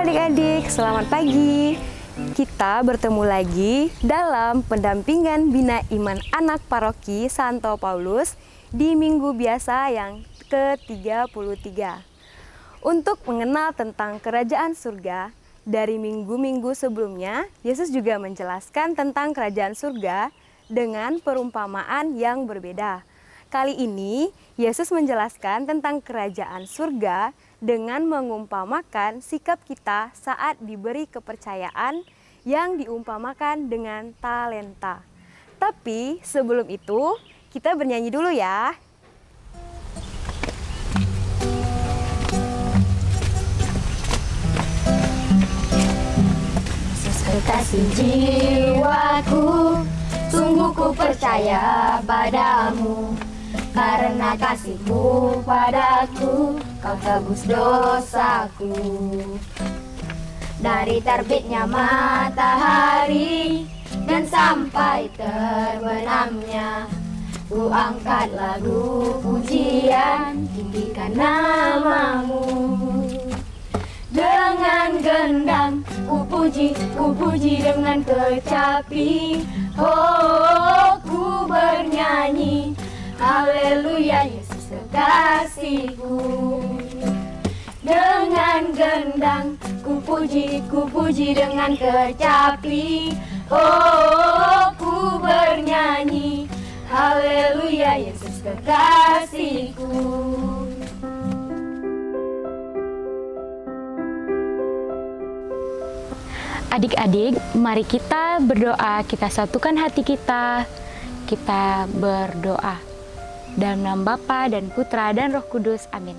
adik-adik, selamat pagi. Kita bertemu lagi dalam pendampingan Bina Iman Anak Paroki Santo Paulus di minggu biasa yang ke-33. Untuk mengenal tentang kerajaan surga, dari minggu-minggu sebelumnya, Yesus juga menjelaskan tentang kerajaan surga dengan perumpamaan yang berbeda. Kali ini, Yesus menjelaskan tentang kerajaan surga dengan mengumpamakan sikap kita saat diberi kepercayaan yang diumpamakan dengan talenta. Tapi sebelum itu, kita bernyanyi dulu ya. Yesus kekasih jiwaku, sungguh ku percaya padamu. Karena kasih-Mu padaku, Kau tebus dosaku. Dari terbitnya matahari dan sampai terbenamnya, ku angkat lagu pujian, tinggikan nama-Mu. Dengan gendang ku puji dengan kecapi. Oh, ku bernyanyi, haleluya Yesus kekasihku. Dengan gendang ku puji dengan kecapi. Oh, ku bernyanyi, haleluya Yesus kekasihku. Adik-adik, mari kita berdoa, kita satukan hati kita berdoa. Dalam nama Bapa dan Putra dan Roh Kudus, amin.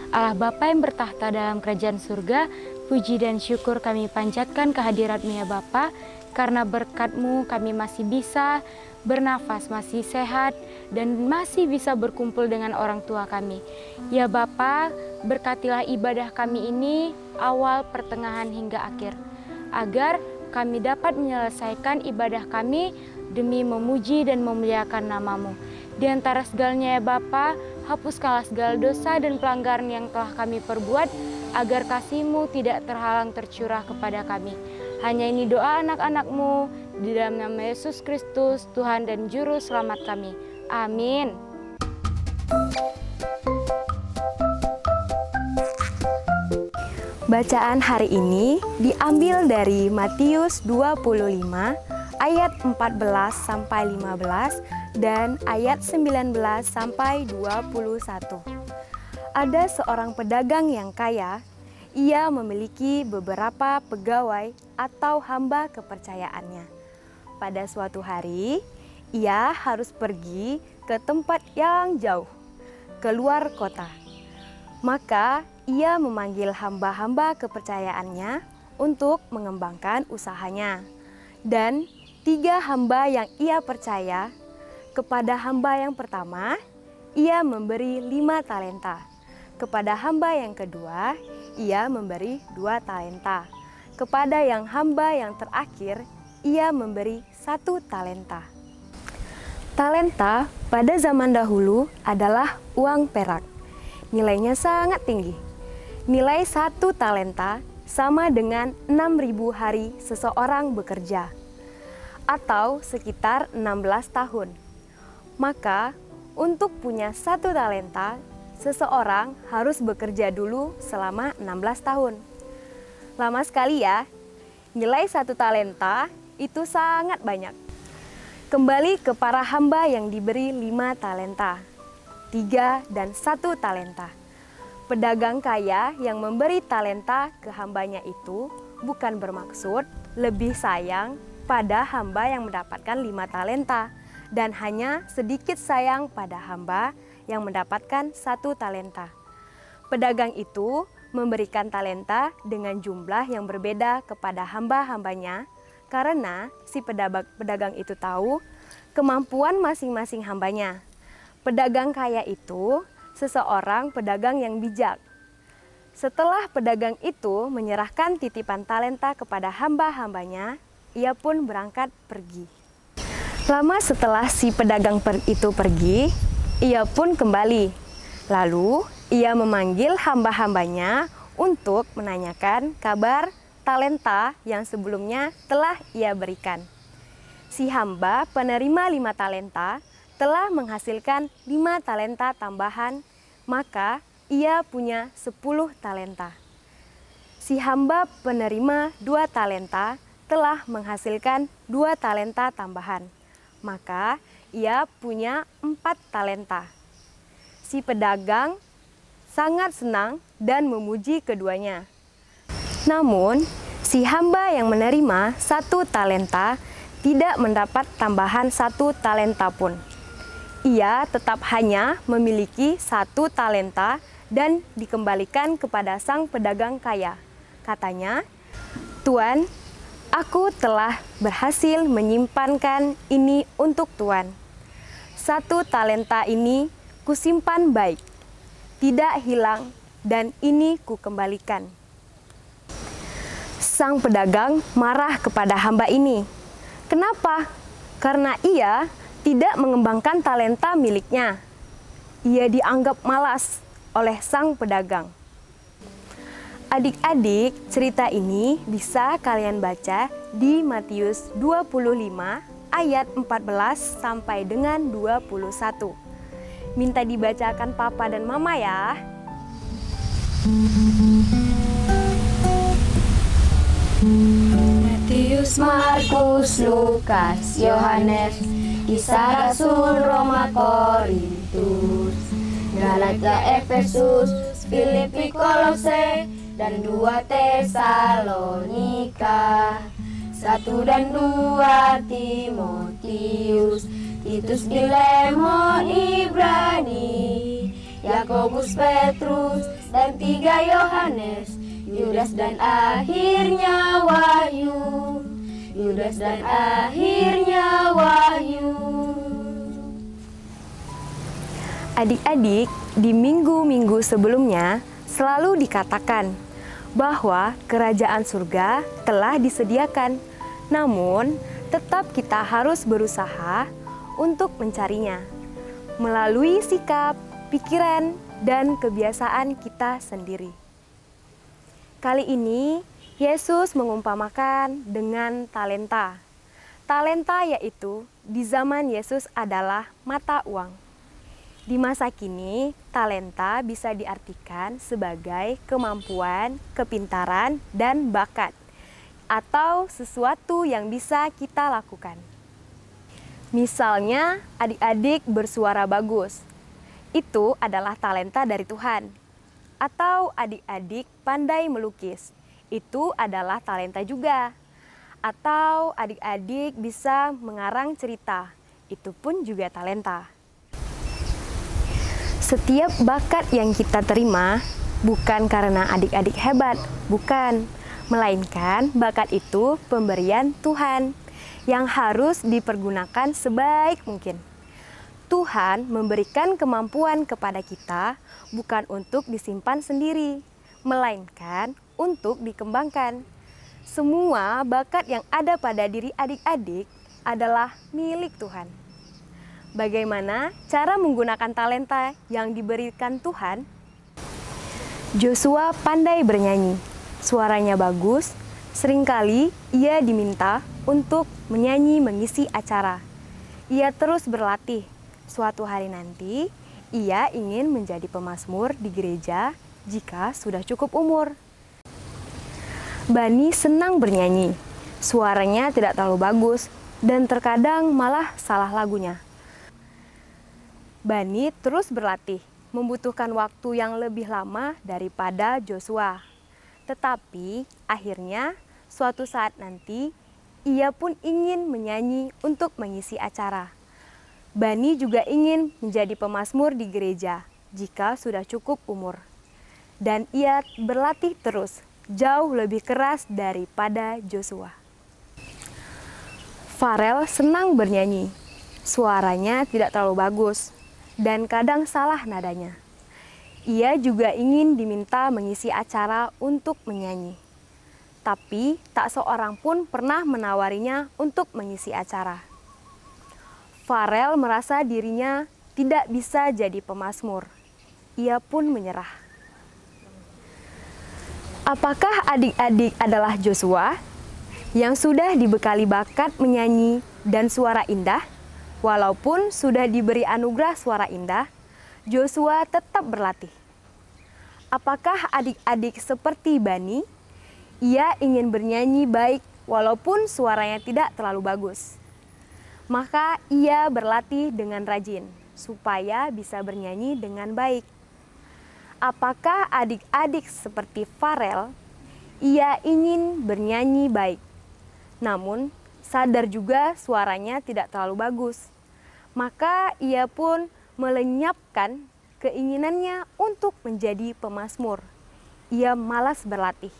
Allah Bapa yang bertahta dalam kerajaan surga, puji dan syukur kami panjatkan kehadirat-Mu ya Bapa, karena berkat-Mu kami masih bisa bernafas, masih sehat, dan masih bisa berkumpul dengan orang tua kami. Ya Bapa, berkatilah ibadah kami ini, awal, pertengahan, hingga akhir, agar kami dapat menyelesaikan ibadah kami demi memuji dan memuliakan nama-Mu. Di antara segalanya ya Bapa, hapuskanlah segala dosa dan pelanggaran yang telah kami perbuat, agar kasih-Mu tidak terhalang tercurah kepada kami. Hanya ini doa anak-anak-Mu, di dalam nama Yesus Kristus, Tuhan dan Juru Selamat kami. Amin. Bacaan hari ini diambil dari Matius 25 ayat 14 sampai 15 dan ayat 19 sampai 21. Ada seorang pedagang yang kaya. Ia memiliki beberapa pegawai atau hamba kepercayaannya. Pada suatu hari, ia harus pergi ke tempat yang jauh, keluar kota. Maka ia memanggil hamba-hamba kepercayaannya untuk mengembangkan usahanya. Dan 3 hamba yang ia percaya, kepada hamba yang pertama, ia memberi 5 talenta. Kepada hamba yang kedua, ia memberi 2 talenta. Kepada yang hamba yang terakhir, ia memberi 1 talenta. Talenta pada zaman dahulu adalah uang perak. Nilainya sangat tinggi. Nilai 1 talenta sama dengan 6.000 hari seseorang bekerja, atau sekitar 16 tahun. Maka, untuk punya 1 talenta, seseorang harus bekerja dulu selama 16 tahun. Lama sekali ya, nilai 1 talenta itu sangat banyak. Kembali ke para hamba yang diberi 5 talenta, 3 dan 1 talenta. Pedagang kaya yang memberi talenta ke hambanya itu bukan bermaksud lebih sayang pada hamba yang mendapatkan 5 talenta dan hanya sedikit sayang pada hamba yang mendapatkan 1 talenta. Pedagang itu memberikan talenta dengan jumlah yang berbeda kepada hamba-hambanya karena si pedagang itu tahu kemampuan masing-masing hambanya. Pedagang kaya itu seseorang pedagang yang bijak. Setelah pedagang itu menyerahkan titipan talenta kepada hamba-hambanya, ia pun berangkat pergi. Lama setelah si pedagang itu pergi, ia pun kembali. Lalu ia memanggil hamba-hambanya untuk menanyakan kabar talenta yang sebelumnya telah ia berikan. Si hamba penerima 5 talenta telah menghasilkan 5 talenta tambahan, maka ia punya 10 talenta. Si hamba penerima 2 talenta telah menghasilkan 2 talenta tambahan, maka ia punya 4 talenta. Si pedagang sangat senang dan memuji keduanya. Namun, si hamba yang menerima 1 talenta tidak mendapat tambahan 1 talenta pun. Ia tetap hanya memiliki 1 talenta dan dikembalikan kepada sang pedagang kaya. Katanya, "Tuan, aku telah berhasil menyimpankan ini untuk Tuan. 1 talenta ini kusimpan baik, tidak hilang, dan ini kukembalikan." Sang pedagang marah kepada hamba ini. Kenapa? Karena ia tidak mengembangkan talenta miliknya. Ia dianggap malas oleh sang pedagang. Adik-adik, cerita ini bisa kalian baca di Matius 25 ayat 14 sampai dengan 21. Minta dibacakan papa dan mama ya. Matius, Markus, Lukas, Yohanes, Kisah Rasul, Roma, Korintus, Galatia, Efesus, Filipi, Kolose, dan 2 Tesalonika, 1 dan 2 Timotius, Titus, Filemon, Ibrani, Yakobus, Petrus, dan 3 Yohanes, Yudas dan akhirnya Wahyu. Yudas dan akhirnya Wahyu. Adik-adik, di minggu-minggu sebelumnya selalu dikatakan bahwa kerajaan surga telah disediakan, namun tetap kita harus berusaha untuk mencarinya melalui sikap, pikiran, dan kebiasaan kita sendiri. Kali ini Yesus mengumpamakan dengan talenta. Talenta yaitu di zaman Yesus adalah mata uang. Di masa kini, talenta bisa diartikan sebagai kemampuan, kepintaran, dan bakat, atau sesuatu yang bisa kita lakukan. Misalnya, adik-adik bersuara bagus. Itu adalah talenta dari Tuhan. Atau adik-adik pandai melukis. Itu adalah talenta juga. Atau adik-adik bisa mengarang cerita. Itu pun juga talenta. Setiap bakat yang kita terima bukan karena adik-adik hebat, bukan. Melainkan bakat itu pemberian Tuhan yang harus dipergunakan sebaik mungkin. Tuhan memberikan kemampuan kepada kita bukan untuk disimpan sendiri, melainkan untuk dikembangkan. Semua bakat yang ada pada diri adik-adik adalah milik Tuhan. Bagaimana cara menggunakan talenta yang diberikan Tuhan? Joshua pandai bernyanyi, suaranya bagus, seringkali ia diminta untuk menyanyi mengisi acara. Ia terus berlatih, suatu hari nanti ia ingin menjadi pemazmur di gereja jika sudah cukup umur. Bani senang bernyanyi, suaranya tidak terlalu bagus dan terkadang malah salah lagunya. Bani terus berlatih, membutuhkan waktu yang lebih lama daripada Joshua. Tetapi akhirnya suatu saat nanti ia pun ingin menyanyi untuk mengisi acara. Bani juga ingin menjadi pemazmur di gereja jika sudah cukup umur. Dan ia berlatih terus, jauh lebih keras daripada Joshua. Farel senang bernyanyi, suaranya tidak terlalu bagus dan kadang salah nadanya. Ia juga ingin diminta mengisi acara untuk menyanyi. Tapi tak seorang pun pernah menawarinya untuk mengisi acara. Farel merasa dirinya tidak bisa jadi pemazmur. Ia pun menyerah. Apakah adik-adik adalah Joshua yang sudah dibekali bakat menyanyi dan suara indah? Walaupun sudah diberi anugerah suara indah, Joshua tetap berlatih. Apakah adik-adik seperti Bani? Ia ingin bernyanyi baik walaupun suaranya tidak terlalu bagus. Maka ia berlatih dengan rajin supaya bisa bernyanyi dengan baik. Apakah adik-adik seperti Farel? Ia ingin bernyanyi baik, namun sadar juga suaranya tidak terlalu bagus. Maka ia pun melenyapkan keinginannya untuk menjadi pemazmur. Ia malas berlatih.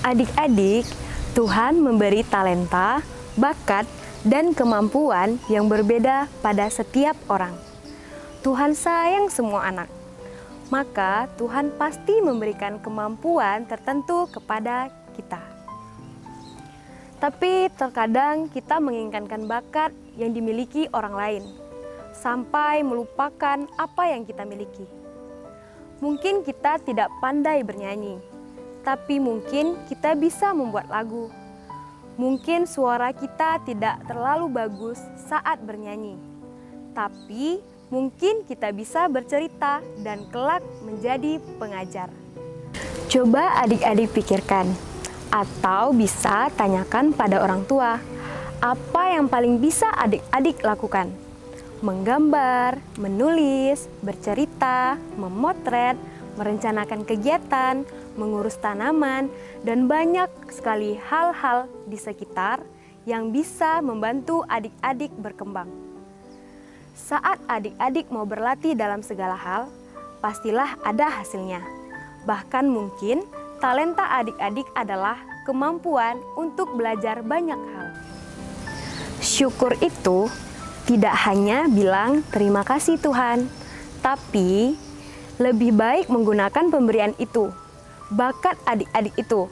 Adik-adik, Tuhan memberi talenta, bakat, dan kemampuan yang berbeda pada setiap orang. Tuhan sayang semua anak. Maka Tuhan pasti memberikan kemampuan tertentu kepada kita. Tapi terkadang kita menginginkan bakat yang dimiliki orang lain, sampai melupakan apa yang kita miliki. Mungkin kita tidak pandai bernyanyi, tapi mungkin kita bisa membuat lagu. Mungkin suara kita tidak terlalu bagus saat bernyanyi, tapi mungkin kita bisa bercerita dan kelak menjadi pengajar. Coba adik-adik pikirkan, atau bisa tanyakan pada orang tua, apa yang paling bisa adik-adik lakukan? Menggambar, menulis, bercerita, memotret, merencanakan kegiatan, mengurus tanaman, dan banyak sekali hal-hal di sekitar yang bisa membantu adik-adik berkembang. Saat adik-adik mau berlatih dalam segala hal, pastilah ada hasilnya. Bahkan mungkin talenta adik-adik adalah kemampuan untuk belajar banyak hal. Syukur itu tidak hanya bilang terima kasih Tuhan, tapi lebih baik menggunakan pemberian itu, bakat adik-adik itu,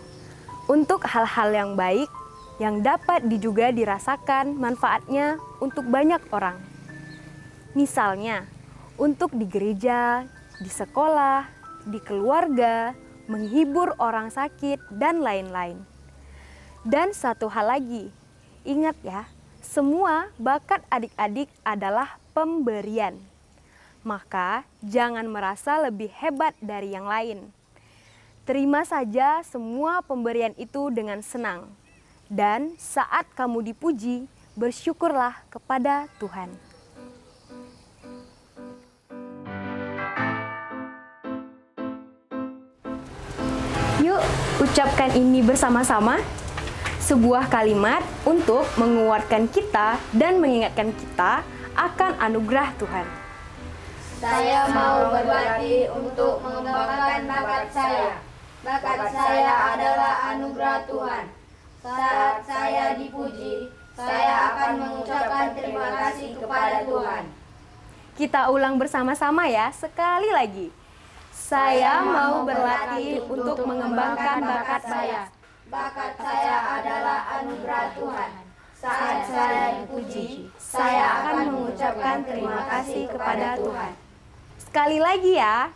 untuk hal-hal yang baik yang dapat juga dirasakan manfaatnya untuk banyak orang. Misalnya, untuk di gereja, di sekolah, di keluarga, menghibur orang sakit, dan lain-lain. Dan satu hal lagi, ingat ya, semua bakat adik-adik adalah pemberian. Maka jangan merasa lebih hebat dari yang lain. Terima saja semua pemberian itu dengan senang. Dan saat kamu dipuji, bersyukurlah kepada Tuhan. Yuk, ucapkan ini bersama-sama. Sebuah kalimat untuk menguatkan kita dan mengingatkan kita akan anugerah Tuhan. Saya mau berbakti untuk mengembangkan bakat saya. Bakat saya adalah anugerah Tuhan. Saat saya dipuji, saya akan mengucapkan terima kasih kepada Tuhan. Kita ulang bersama-sama ya, sekali lagi. Saya mau berlatih untuk mengembangkan bakat saya. Bakat saya adalah anugerah Tuhan. Saat saya dipuji, saya akan mengucapkan terima kasih kepada Tuhan. Sekali lagi ya.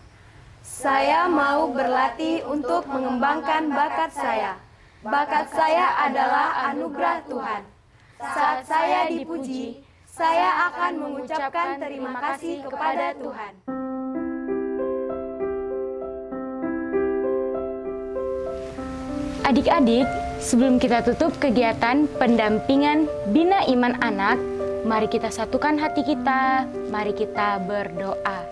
Saya mau berlatih untuk mengembangkan bakat saya. Bakat saya adalah anugerah Tuhan. Saat saya dipuji, saya akan mengucapkan terima kasih kepada Tuhan. Adik-adik, sebelum kita tutup kegiatan pendampingan Bina Iman Anak, mari kita satukan hati kita, mari kita berdoa.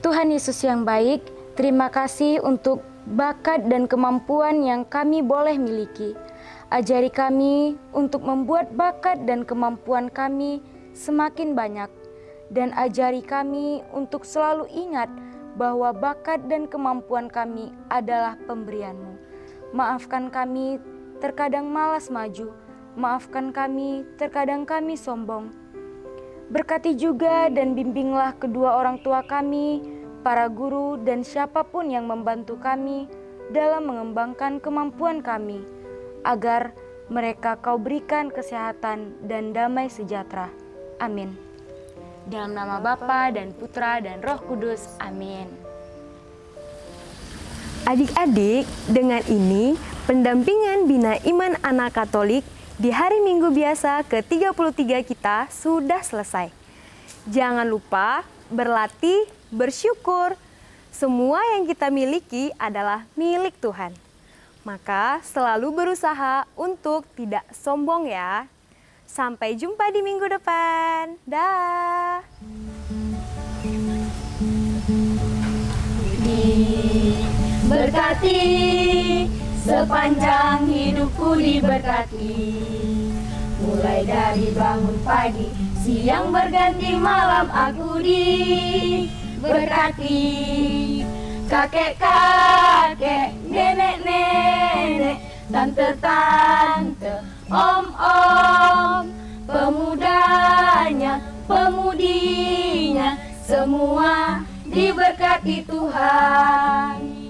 Tuhan Yesus yang baik, terima kasih untuk bakat dan kemampuan yang kami boleh miliki. Ajari kami untuk membuat bakat dan kemampuan kami semakin banyak, dan ajari kami untuk selalu ingat bahwa bakat dan kemampuan kami adalah pemberian-Mu. Maafkan kami terkadang malas maju, maafkan kami terkadang kami sombong. Berkati juga dan bimbinglah kedua orang tua kami, para guru dan siapapun yang membantu kami dalam mengembangkan kemampuan kami, agar mereka Kau berikan kesehatan dan damai sejahtera. Amin. Dalam nama Bapa dan Putra dan Roh Kudus. Amin. Adik-adik, dengan ini pendampingan Bina Iman Anak Katolik di hari Minggu biasa ke-33 kita sudah selesai. Jangan lupa berlatih, bersyukur. Semua yang kita miliki adalah milik Tuhan. Maka selalu berusaha untuk tidak sombong ya. Sampai jumpa di minggu depan. Dah. Berkati sepanjang hidupku diberkati, mulai dari bangun pagi, siang berganti malam aku diberkati. Kakek-kakek, nenek-nenek, tante-tante, om-om, pemudanya, pemudinya, semua diberkati Tuhan.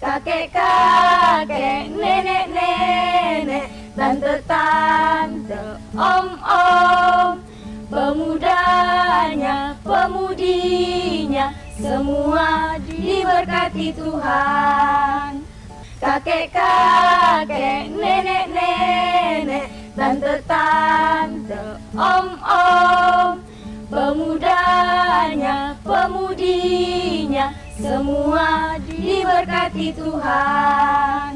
Kakek-kakek, nenek-nenek, tante-tante, om-om, pemudanya, pemudinya, semua diberkati Tuhan. Kakek-kakek, nenek-nenek, tante-tante, om-om, pemudanya, pemudinya, semua diberkati Tuhan.